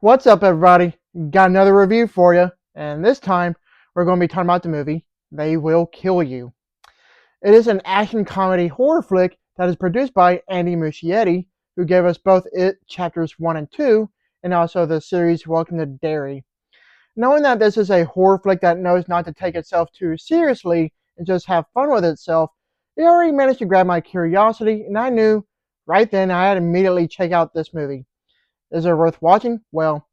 What's up, everybody? Got another review for you, and this time we're going to be talking about the movie They Will Kill You. It is an action comedy horror flick that is produced by Andy Muschietti, who gave us both It Chapters 1 and 2, and also the series Welcome to Derry. Knowing that this is a horror flick that knows not to take itself too seriously and just have fun with itself, it already managed to grab my curiosity, and I knew right then I had to immediately check out this movie. Is it worth watching? Well,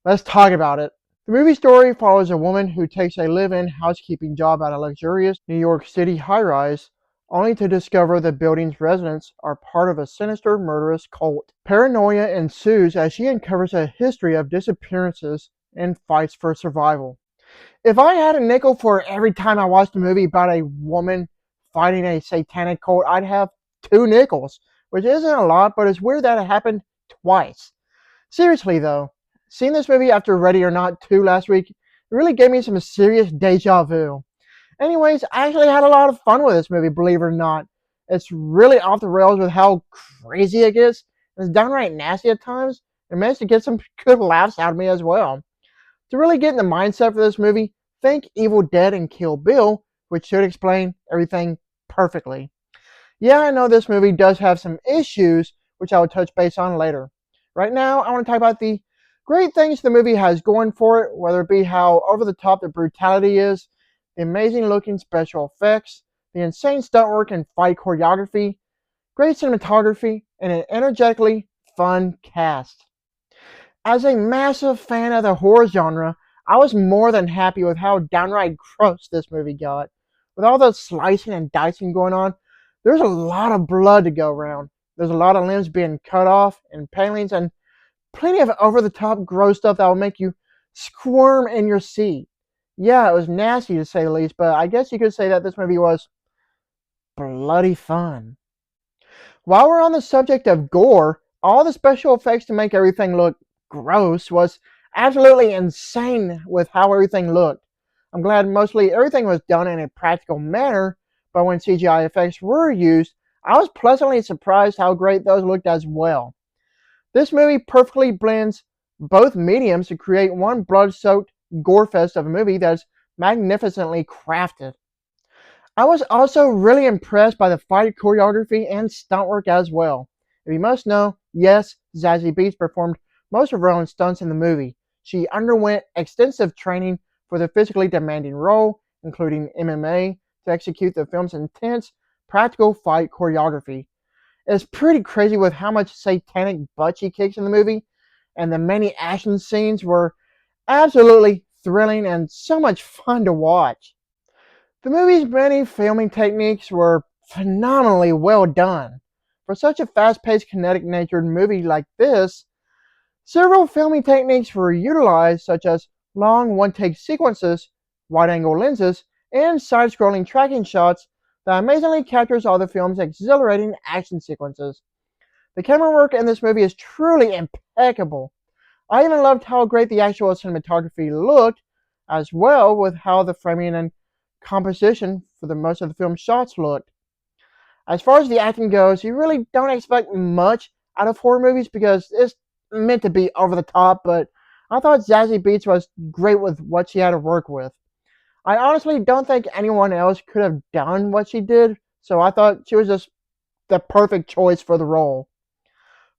let's talk about it. The movie story follows a woman who takes a live-in housekeeping job at a luxurious New York City high-rise, only to discover the building's residents are part of a sinister, murderous cult. Paranoia ensues as she uncovers a history of disappearances and fights for survival. If I had a nickel for every time I watched a movie about a woman fighting a satanic cult, I'd have 2 nickels, which isn't a lot, but it's weird that it happened twice. Seriously though, seeing this movie after Ready or Not 2 last week, it really gave me some serious deja vu. Anyways, I actually had a lot of fun with this movie, believe it or not. It's really off the rails with how crazy it gets. It's downright nasty at times, and managed to get some good laughs out of me as well. To really get in the mindset for this movie, think Evil Dead and Kill Bill, which should explain everything perfectly. Yeah, I know this movie does have some issues, which I will touch base on later. Right now, I want to talk about the great things the movie has going for it, whether it be how over the top the brutality is, the amazing looking special effects, the insane stunt work and fight choreography, great cinematography, and an energetically fun cast. As a massive fan of the horror genre, I was more than happy with how downright gross this movie got. With all the slicing and dicing going on, there's a lot of blood to go around. There's a lot of limbs being cut off, and impalings, and plenty of over-the-top gross stuff that will make you squirm in your seat. Yeah, it was nasty to say the least, but I guess you could say that this movie was bloody fun. While we're on the subject of gore, all the special effects to make everything look gross was absolutely insane with how everything looked. I'm glad mostly everything was done in a practical manner, but when CGI effects were used, I was pleasantly surprised how great those looked as well. This movie perfectly blends both mediums to create one blood-soaked gore fest of a movie that's magnificently crafted. I was also really impressed by the fight choreography and stunt work as well. If you must know, yes, Zazie Beetz performed most of her own stunts in the movie. She underwent extensive training for the physically demanding role, including MMA, to execute the film's intense, practical fight choreography. It's pretty crazy with how much satanic butt she kicks in the movie, and the many action scenes were absolutely thrilling and so much fun to watch. The movie's many filming techniques were phenomenally well done. For such a fast-paced, kinetic-natured movie like this, several filming techniques were utilized, such as long one-take sequences, wide-angle lenses, and side-scrolling tracking shots that amazingly captures all the film's exhilarating action sequences. The camera work in this movie is truly impeccable. I even loved how great the actual cinematography looked, as well with how the framing and composition for the most of the film shots looked. As far as the acting goes, you really don't expect much out of horror movies because it's meant to be over the top, but I thought Zazie Beetz was great with what she had to work with. I honestly don't think anyone else could have done what she did, so I thought she was just the perfect choice for the role.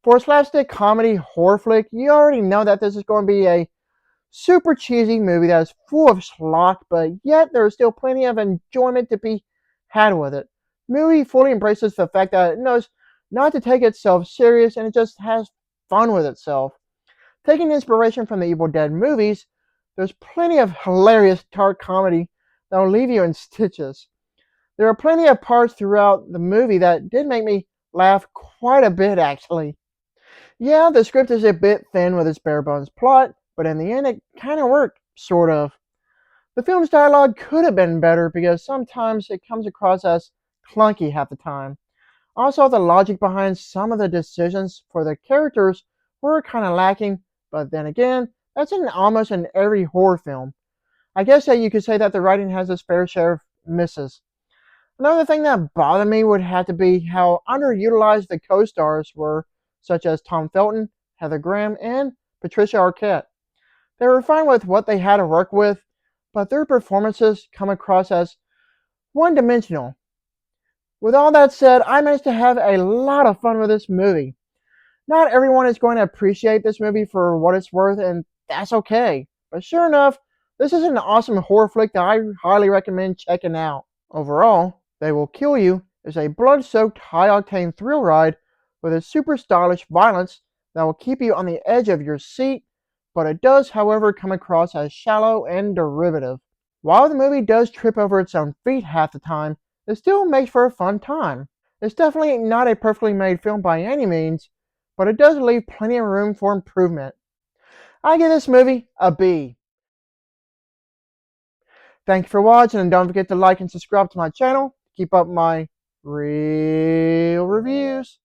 For a slapstick comedy horror flick, you already know that this is going to be a super cheesy movie that is full of schlock, but yet there is still plenty of enjoyment to be had with it. The movie fully embraces the fact that it knows not to take itself serious and it just has fun with itself. Taking inspiration from the Evil Dead movies, there's plenty of hilarious dark comedy that will leave you in stitches. There are plenty of parts throughout the movie that did make me laugh quite a bit, actually. Yeah, the script is a bit thin with its bare bones plot, but in the end it kind of worked, sort of. The film's dialogue could have been better because sometimes it comes across as clunky half the time. Also, the logic behind some of the decisions for the characters were kind of lacking, but then again, that's in almost in every horror film. I guess that you could say that the writing has its fair share of misses. Another thing that bothered me would have to be how underutilized the co-stars were, such as Tom Felton, Heather Graham, and Patricia Arquette. They were fine with what they had to work with, but their performances come across as one-dimensional. With all that said, I managed to have a lot of fun with this movie. Not everyone is going to appreciate this movie for what it's worth, and that's okay. But sure enough, this is an awesome horror flick that I highly recommend checking out. Overall, They Will Kill You is a blood-soaked, high-octane thrill ride with a super stylish violence that will keep you on the edge of your seat, but it does, however, come across as shallow and derivative. While the movie does trip over its own feet half the time, it still makes for a fun time. It's definitely not a perfectly made film by any means, but it does leave plenty of room for improvement. I give this movie a B. Thank you for watching, and don't forget to like and subscribe to my channel to keep up my real reviews.